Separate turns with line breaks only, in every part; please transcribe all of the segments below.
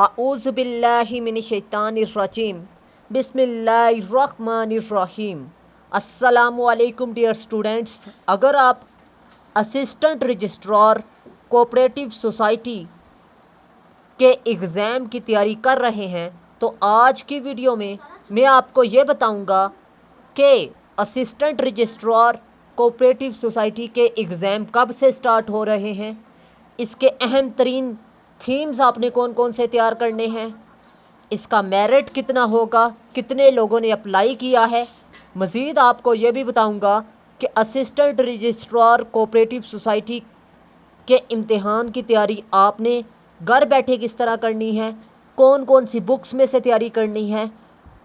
आऊज़ु बिल्लाहि मिनश शैतानिर रजीम बिस्मिल्लाहिर्रहमानिर्रहीम। अस्सलामु अलैकुम डियर स्टूडेंट्स। अगर आप असिस्टेंट रजिस्ट्रार कोऑपरेटिव सोसाइटी के एग्ज़ाम की तैयारी कर रहे हैं तो आज की वीडियो में मैं आपको ये बताऊंगा कि असिस्टेंट रजिस्ट्रार कोऑपरेटिव सोसाइटी के एग्ज़ाम कब से स्टार्ट हो रहे हैं, इसके अहम तरीन थीम्स आपने कौन कौन से तैयार करने हैं, इसका मेरिट कितना होगा, कितने लोगों ने अप्लाई किया है। मज़ीद आपको ये भी बताऊंगा कि असिस्टेंट रजिस्ट्रार कोऑपरेटिव सोसाइटी के इम्तिहान की तैयारी आपने घर बैठे किस तरह करनी है, कौन कौन सी बुक्स में से तैयारी करनी है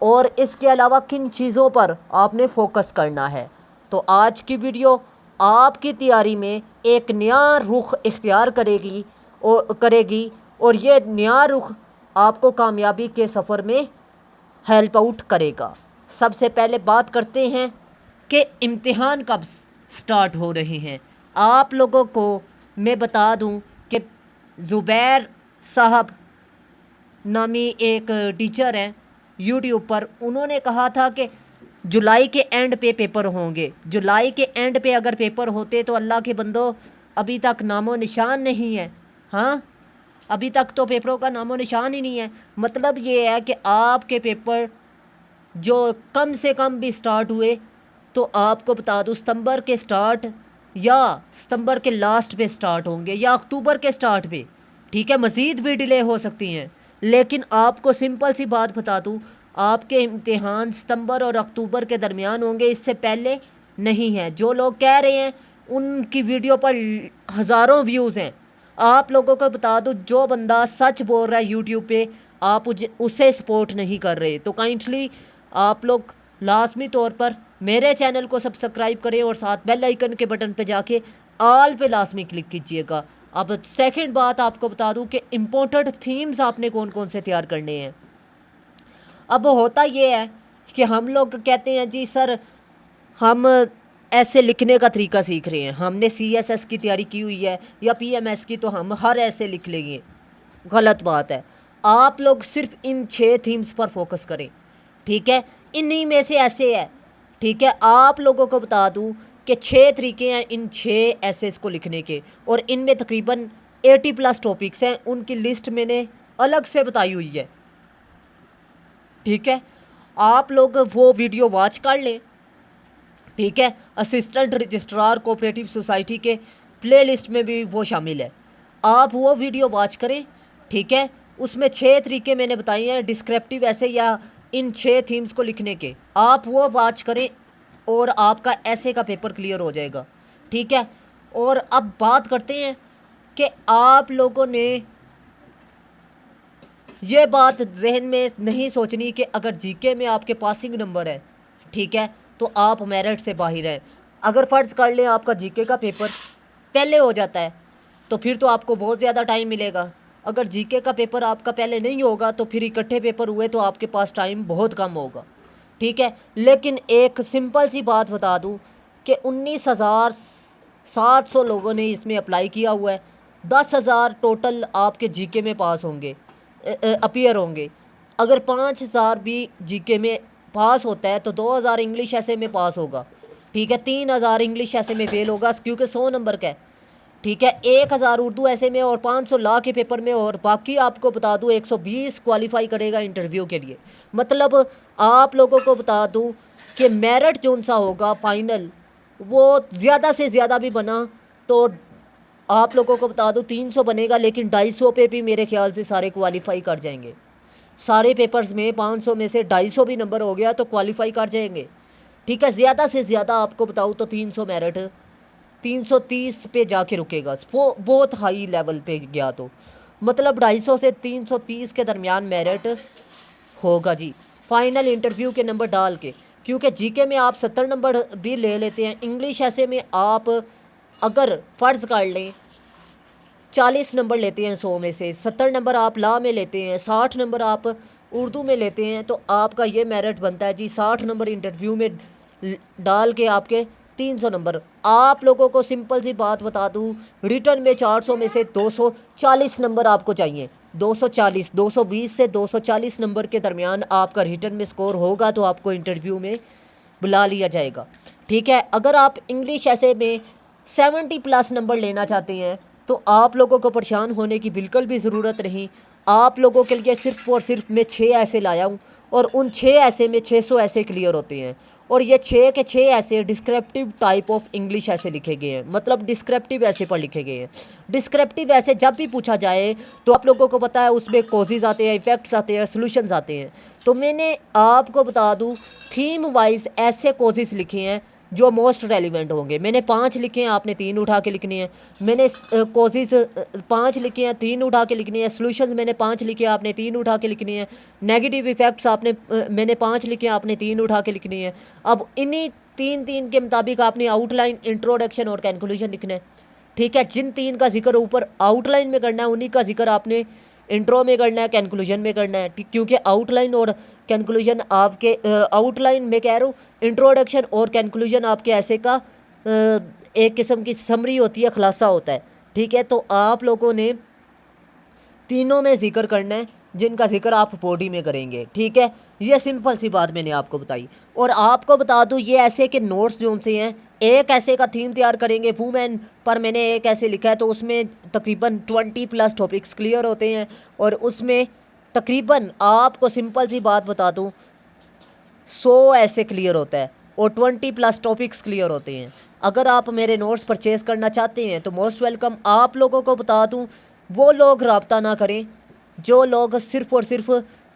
और इसके अलावा किन चीज़ों पर आपने फोकस करना है। तो आज की वीडियो आपकी तैयारी में एक नया रुख इख्तियार करेगी और ये नया रुख आपको कामयाबी के सफ़र में हेल्प आउट करेगा। सबसे पहले बात करते हैं कि इम्तिहान कब स्टार्ट हो रहे हैं। आप लोगों को मैं बता दूं कि ज़ुबैर साहब नामी एक टीचर हैं यूट्यूब पर, उन्होंने कहा था कि जुलाई के एंड पे पेपर होंगे। जुलाई के एंड पे अगर पेपर होते तो अल्लाह के बंदो अभी तक नामो निशान नहीं है। हाँ, अभी तक तो पेपरों का नामो निशान ही नहीं है। मतलब ये है कि आपके पेपर जो कम से कम भी स्टार्ट हुए तो आपको बता दूँ सितंबर के स्टार्ट या सितंबर के लास्ट पे स्टार्ट होंगे या अक्टूबर के स्टार्ट पे। ठीक है, मज़ीद भी डिले हो सकती हैं, लेकिन आपको सिंपल सी बात बता दूँ, आपके इम्तिहान सितंबर और अक्टूबर के दरमियान होंगे, इससे पहले नहीं है। जो लोग कह रहे हैं उनकी वीडियो पर हज़ारों व्यूज़ हैं। आप लोगों को बता दूँ, जो बंदा सच बोल रहा है यूट्यूब पे आप उसे सपोर्ट नहीं कर रहे, तो काइंडली आप लोग लाजमी तौर पर मेरे चैनल को सब्सक्राइब करें और साथ बेल आइकन के बटन पे जाके ऑल पे लाजमी क्लिक कीजिएगा। अब सेकंड बात आपको बता दूं कि इम्पोर्टेंट थीम्स आपने कौन कौन से तैयार करने हैं। अब होता ये है कि हम लोग कहते हैं जी सर हम ऐसे लिखने का तरीका सीख रहे हैं, हमने CSS की तैयारी की हुई है या PMS की, तो हम हर ऐसे लिख लेंगे। गलत बात है। आप लोग सिर्फ इन 6 थीम्स पर फोकस करें। ठीक है, इन्हीं में से ऐसे है। ठीक है, आप लोगों को बता दूं कि 6 तरीके हैं इन 6 एसेस को लिखने के और इनमें तकरीबन 80+ टॉपिक्स हैं। उनकी लिस्ट मैंने अलग से बताई हुई है। ठीक है, आप लोग वो वीडियो वॉच कर लें। ठीक है, असिस्टेंट रजिस्ट्रार कोऑपरेटिव सोसाइटी के प्लेलिस्ट में भी वो शामिल है, आप वो वीडियो वॉच करें। ठीक है, उसमें 6 तरीके मैंने बताए हैं डिस्क्रिप्टिव ऐसे या इन 6 थीम्स को लिखने के, आप वो वॉच करें और आपका ऐसे का पेपर क्लियर हो जाएगा। ठीक है, और अब बात करते हैं कि आप लोगों ने ये बात जहन में नहीं सोचनी कि अगर जीके में आपके पासिंग नंबर है, ठीक है, तो आप मेरिट से बाहर हैं। अगर फ़र्ज़ कर लें आपका जीके का पेपर पहले हो जाता है तो फिर तो आपको बहुत ज़्यादा टाइम मिलेगा। अगर जीके का पेपर आपका पहले नहीं होगा तो फिर इकट्ठे पेपर हुए तो आपके पास टाइम बहुत कम होगा। ठीक है, लेकिन एक सिंपल सी बात बता दूं कि 19,700 लोगों ने इसमें अप्लाई किया हुआ है। 10,000 टोटल आपके जीके में पास होंगे, अपीयर होंगे। अगर 5,000 भी जीके में पास होता है तो 2,000 इंग्लिश ऐसे में पास होगा। ठीक है, 3,000 इंग्लिश ऐसे में फेल होगा क्योंकि 100 नंबर का है। ठीक है, 1,000 उर्दू ऐसे में और 500 लॉ के पेपर में, और बाकी आपको बता दूं 120 क्वालिफाई करेगा इंटरव्यू के लिए। मतलब आप लोगों को बता दूं कि मेरिट जो सा होगा फाइनल वो ज़्यादा से ज़्यादा भी बना तो आप लोगों को बता दूं 300 बनेगा, लेकिन 250 पे भी मेरे ख्याल से सारे क्वालिफाई कर जाएंगे। सारे पेपर्स में 500 में से 250 भी नंबर हो गया तो क्वालिफाई कर जाएंगे। ठीक है, ज़्यादा से ज़्यादा आपको बताऊँ तो 300 मेरिट 330 पे जाके रुकेगा, बहुत हाई लेवल पे गया तो मतलब 250 से 330 के दरमियान मेरिट होगा जी फाइनल इंटरव्यू के नंबर डाल के। क्योंकि जीके में आप 70 नंबर भी ले लेते हैं, इंग्लिश ऐसे में आप अगर फ़र्ज़ कर लें 40 नंबर लेते हैं 100 में से, 70 नंबर आप लॉ में लेते हैं, 60 नंबर आप उर्दू में लेते हैं, तो आपका ये मेरिट बनता है जी 60 नंबर इंटरव्यू में डाल के आपके 300 नंबर। आप लोगों को सिंपल सी बात बता दूं, रिटर्न में 400 में से 240 नंबर आपको चाहिए। 240 220 से 240 नंबर के दरमियान आपका रिटन में स्कोर होगा तो आपको इंटरव्यू में बुला लिया जाएगा। ठीक है, अगर आप इंग्लिश ऐसे में 70+ नंबर लेना चाहते हैं तो आप लोगों को परेशान होने की बिल्कुल भी ज़रूरत नहीं। आप लोगों के लिए सिर्फ और सिर्फ मैं 6 ऐसे लाया हूँ और उन 6 ऐसे में 600 ऐसे क्लियर होते हैं। और ये 6 के 6 ऐसे डिस्क्रिप्टिव टाइप ऑफ इंग्लिश ऐसे लिखे गए हैं, मतलब डिस्क्रिप्टिव ऐसे पर लिखे गए हैं। डिस्क्रिप्टिव ऐसे जब भी पूछा जाए तो आप लोगों को पता है उसमें कॉजेज़ आते हैं, इफ़ेक्ट्स आते हैं, सॉल्यूशंस आते हैं। तो मैंने आपको बता दूं थीम वाइज ऐसे कॉजेज़ लिखे हैं जो मोस्ट रेलिवेंट होंगे। मैंने 5 लिखे हैं, आपने 3 उठा के लिखने हैं। मैंने कॉजेज़ 5 लिखे हैं, 3 उठा के लिखने हैं। सॉल्यूशंस मैंने 5 लिखे हैं, आपने 3 उठा के लिखने हैं। नेगेटिव इफ़ेक्ट्स मैंने 5 लिखे हैं, आपने 3 उठा के लिखने हैं। अब इन्हीं 3 के मुताबिक आपने आउटलाइन, इंट्रोडक्शन और कंक्लूजन लिखना है। ठीक है, जिन 3 का जिक्र ऊपर आउटलाइन में करना है उन्हीं का जिक्र आपने इंट्रो में करना है, कंक्लूजन में करना है। क्योंकि आउटलाइन और कंक्लूजन आपके आउटलाइन में कह रहा हूँ, इंट्रोडक्शन और कंक्लूजन आपके ऐसे का एक किस्म की समरी होती है, खुलासा होता है। ठीक है, तो आप लोगों ने तीनों में जिक्र करना है जिनका जिक्र आप बॉडी में करेंगे। ठीक है, ये सिंपल सी बात मैंने आपको बताई। और आपको बता दूं ये ऐसे के नोट्स जो से हैं, एक ऐसे का थीम तैयार करेंगे वुमेन पर, मैंने एक ऐसे लिखा है तो उसमें तकरीबन 20+ टॉपिक्स क्लियर होते हैं। और उसमें तकरीबन आपको सिंपल सी बात बता दूं 100 ऐसे क्लियर होता है और 20+ टॉपिक्स क्लियर होते हैं। अगर आप मेरे नोट्स परचेज़ करना चाहते हैं तो मोस्ट वेलकम। आप लोगों को बता दूं वो लोग रब्ता ना करें जो लोग सिर्फ़ और सिर्फ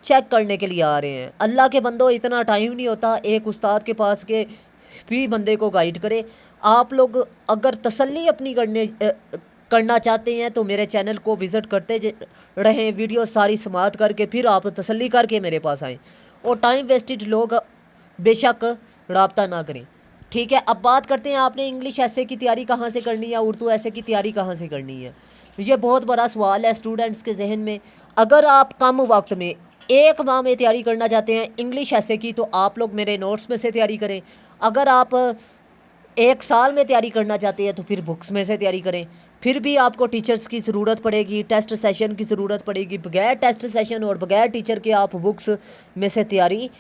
चेक करने के लिए आ रहे हैं। अल्लाह के बंदो, इतना टाइम नहीं होता एक उस्ताद के पास के भी बंदे को गाइड करे। आप लोग अगर तसल्ली अपनी करना चाहते हैं तो मेरे चैनल को विज़िट करते रहें, वीडियो सारी समाप्त करके फिर आप तसल्ली करके मेरे पास आएँ। और टाइम वेस्टेड लोग बेशक रब्ता ना करें। ठीक है, अब बात करते हैं आपने इंग्लिश ऐसे की तैयारी कहाँ से करनी है, उर्दू ऐसे की तैयारी कहाँ से करनी है। ये बहुत बड़ा सवाल है स्टूडेंट्स के जहन में। अगर आप कम वक्त में 1 माह में तैयारी करना चाहते हैं इंग्लिश ऐसे की तो आप लोग मेरे नोट्स में से तैयारी करें। अगर आप 1 साल में तैयारी करना चाहते हैं तो फिर बुक्स में से तैयारी करें। फिर भी आपको टीचर्स की ज़रूरत पड़ेगी, टेस्ट सेशन की ज़रूरत पड़ेगी। बगैर टेस्ट सेशन और बगैर टीचर के आप बुक्स में से तैयारी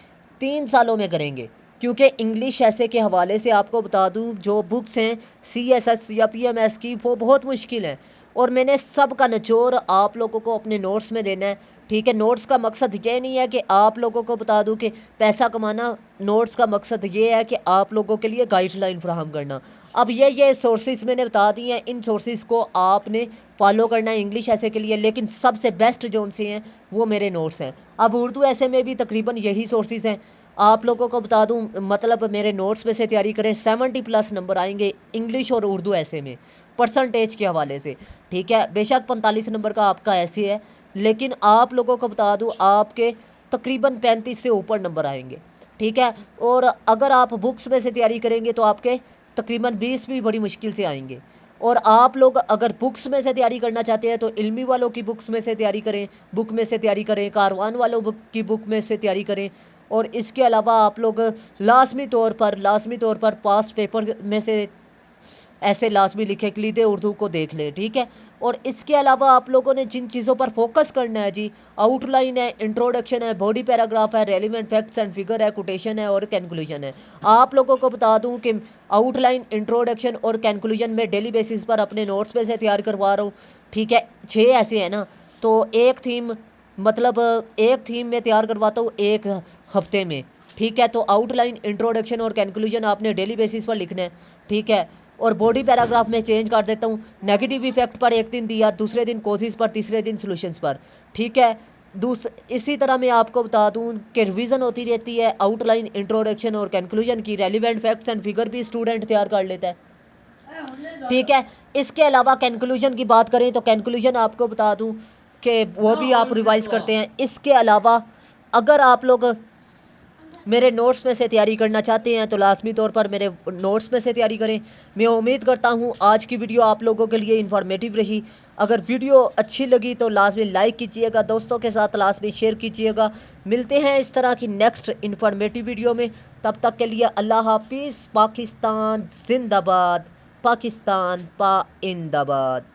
3 सालों में करेंगे। क्योंकि इंग्लिश ऐसे के हवाले से आपको बता दूं जो बुक्स हैं CSS या PMS की वो बहुत मुश्किल हैं और मैंने सब का निचोड़ आप लोगों को अपने नोट्स में देना है। ठीक है, नोट्स का मकसद ये नहीं है कि आप लोगों को बता दूं कि पैसा कमाना। नोट्स का मकसद ये है कि आप लोगों के लिए गाइडलाइन फराहम करना। अब ये सोर्सेज मैंने बता दी हैं, इन सोर्सेज को आपने फॉलो करना है इंग्लिश ऐसे के लिए। लेकिन सबसे बेस्ट जो उनसे हैं वो मेरे नोट्स हैं। अब उर्दू ऐसे में भी तकरीबन यही सोर्सेज हैं। आप लोगों को बता दूं मतलब मेरे नोट्स में से तैयारी करें, 70+ नंबर आएंगे इंग्लिश और उर्दू ऐसे में परसेंटेज के हवाले से। ठीक है, बेशक 45 नंबर का आपका ऐसे है, लेकिन आप लोगों को बता दूं आपके तकरीबन 35 से ऊपर नंबर आएंगे। ठीक है, और अगर आप बुक्स में से तैयारी करेंगे तो आपके तकरीबन 20 भी बड़ी मुश्किल से आएंगे। और आप लोग अगर बुक्स में से तैयारी करना चाहते हैं तो इल्मी वालों की बुक्स में से तैयारी करें, बुक में से तैयारी करें, कारवान वालों की बुक में से तैयारी करें। और इसके अलावा आप लोग लाजमी तौर पर पास पेपर में से ऐसे लाजमी लिखे क्लीदे उर्दू को देख लें। ठीक है, और इसके अलावा आप लोगों ने जिन चीज़ों पर फोकस करना है जी, आउटलाइन है, इंट्रोडक्शन है, बॉडी पैराग्राफ है, रेलिवेंट फैक्ट्स एंड फिगर है, कोटेशन है और कंक्लूजन है। आप लोगों को बता दूं कि आउटलाइन, इंट्रोडक्शन और कंक्लूजन में डेली बेसिस पर अपने नोट्स पे से तैयार करवा रहा हूँ। ठीक है, 6 ऐसे हैं ना, तो एक थीम में तैयार करवाता हूँ 1 हफ्ते में। ठीक है, तो आउटलाइन, इंट्रोडक्शन और कंक्लूजन आपने डेली बेसिस पर लिखना है। ठीक है, और बॉडी पैराग्राफ में चेंज कर देता हूँ, नेगेटिव इफेक्ट पर एक दिन दिया, दूसरे दिन कोजेस पर, तीसरे दिन सॉल्यूशंस पर। ठीक है, इसी तरह मैं आपको बता दूं कि रिवीजन होती रहती है आउटलाइन, इंट्रोडक्शन और कंक्लूजन की। रेलिवेंट फैक्ट्स एंड फिगर भी स्टूडेंट तैयार कर लेता है। ठीक है, इसके अलावा कंक्लूजन की बात करें तो कंक्लूजन आपको बता दूं कि वो भी आप रिवाइज करते हैं। इसके अलावा अगर आप लोग मेरे नोट्स में से तैयारी करना चाहते हैं तो लाजमी तौर पर मेरे नोट्स में से तैयारी करें। मैं उम्मीद करता हूं आज की वीडियो आप लोगों के लिए इन्फॉर्मेटिव रही। अगर वीडियो अच्छी लगी तो लाजमी लाइक कीजिएगा, दोस्तों के साथ लाजमी शेयर कीजिएगा। मिलते हैं इस तरह की नेक्स्ट इन्फॉर्मेटिव वीडियो में, तब तक के लिए अल्लाह हाफिज़। पाकिस्तान जिंदाबाद, पाकिस्तान पाइंदाबाद।